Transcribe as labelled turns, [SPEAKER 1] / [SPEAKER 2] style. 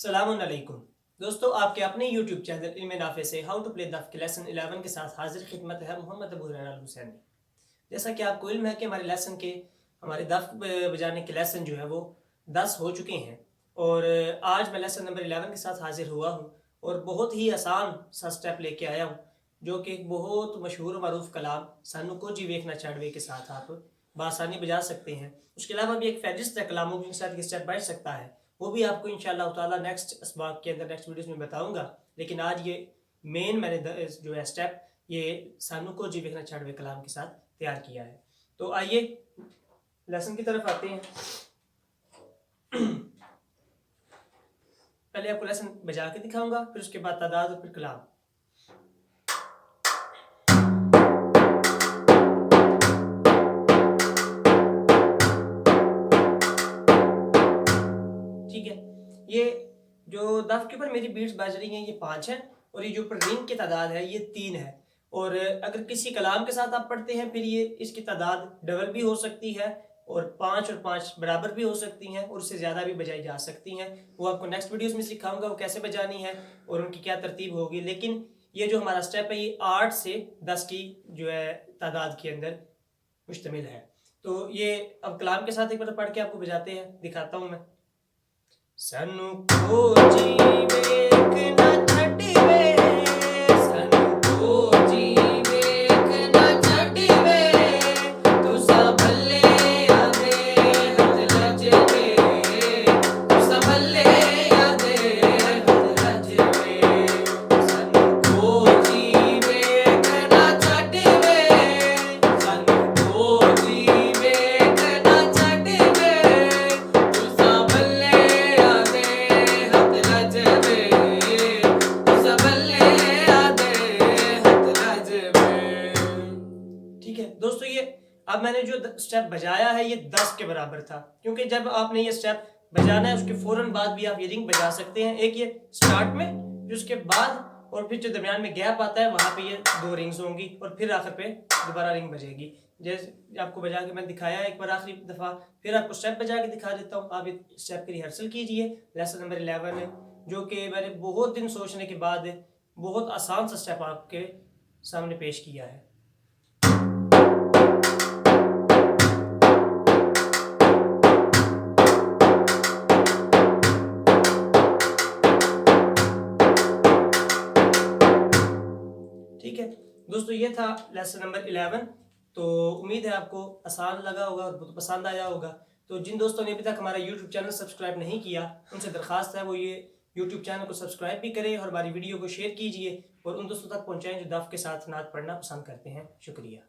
[SPEAKER 1] अस्सलामुअलैकुम दोस्तों, आपके अपने YouTube चैनल इल्म नाफे से हाउ टू प्ले दफ के लेसन 11 के साथ हाजिर खिदमत है मोहम्मद अबू हुरैरा अल हुसैनी। जैसा कि आपको इल्म है कि हमारे दफ बजाने के लेसन जो है वो 10 हो चुके हैं और आज मैं लेसन नंबर 11 के साथ हाजिर हुआ हूँ और बहुत ही आसान सा स्टेप लेके आया हूँ जो कि एक बहुत मशहूर मरूफ कलाम सानू को जी वेखना चढ़वे के साथ आप बसानी बजा सकते हैं। उसके अलावा भी एक फहरिस्त है कलामों के साथ स्टेप बैठ सकता है, वो भी आपको इंशाल्लाह ताला नेक्स्ट असबाक के अंदर नेक्स्ट वीडियोस में बताऊंगा। लेकिन आज ये मेन मैंने जो है स्टेप ये सानू को जी वेखना छाड़वे कलाम के साथ तैयार किया है। तो आइए लेसन की तरफ आते हैं। पहले आपको लेसन बजा के दिखाऊंगा, फिर उसके बाद तादाद और फिर कलाम। ठीक है, ये जो दफ के ऊपर मेरी बीट्स बज रही हैं ये 5 है और ये जो ऊपर रिंग की तादाद है ये 3 है। और अगर किसी कलाम के साथ आप पढ़ते हैं फिर ये इसकी तादाद डबल भी हो सकती है और 5 और 5 बराबर भी हो सकती हैं और उससे ज़्यादा भी बजाई जा सकती हैं। वो आपको नेक्स्ट वीडियोस में सिखाऊंगा वो कैसे बजानी है और उनकी क्या तरतीब होगी। लेकिन ये जो हमारा स्टेप है ये 8 से 10 की जो है तादाद के अंदर मुश्तमिल है। तो ये अब कलाम के साथ एक बार पढ़ के आपको बजाते हैं, दिखाता हूँ मैं। सानू को जी वेखना छड्डवे, सानू को जी वेखना छड्डवे, तुसा भले आदे हथ लजवे, तुसा भले आदे हथ लजवे, सानू को जी वेखना छड्डवे, सानू को जी वेखना छड्डवे, तुसा भले ठीक है दोस्तों, ये अब मैंने जो स्टेप बजाया है ये 10 के बराबर था, क्योंकि जब आपने ये स्टेप बजाना है उसके फौरन बाद भी आप ये रिंग बजा सकते हैं। एक ये स्टार्ट में, फिर उसके बाद और फिर जो दरमियान में गैप आता है वहां पे ये 2 रिंग्स होंगी और फिर आखिर पे दोबारा रिंग बजेगी। जैसे आपको बजा के मैं दिखाया एक बार आखिरी दफ़ा, फिर आपको स्टेप बजा के दिखा देता हूँ। आप इस स्टेप की रिहर्सल कीजिए। लेसन नंबर 11 है जो कि मैंने बहुत दिन सोचने के बाद बहुत आसान सा स्टेप आपके सामने पेश किया है। ठीक है दोस्तों, ये था लेसन नंबर 11। तो उम्मीद है आपको आसान लगा होगा और बहुत पसंद आया होगा। तो जिन दोस्तों ने अभी तक हमारा YouTube चैनल सब्सक्राइब नहीं किया उनसे दरख्वास्त है वो ये YouTube चैनल को सब्सक्राइब भी करें और हमारी वीडियो को शेयर कीजिए और उन दोस्तों तक पहुँचाएँ जो दफ के साथ नात पढ़ना पसंद करते हैं। शुक्रिया।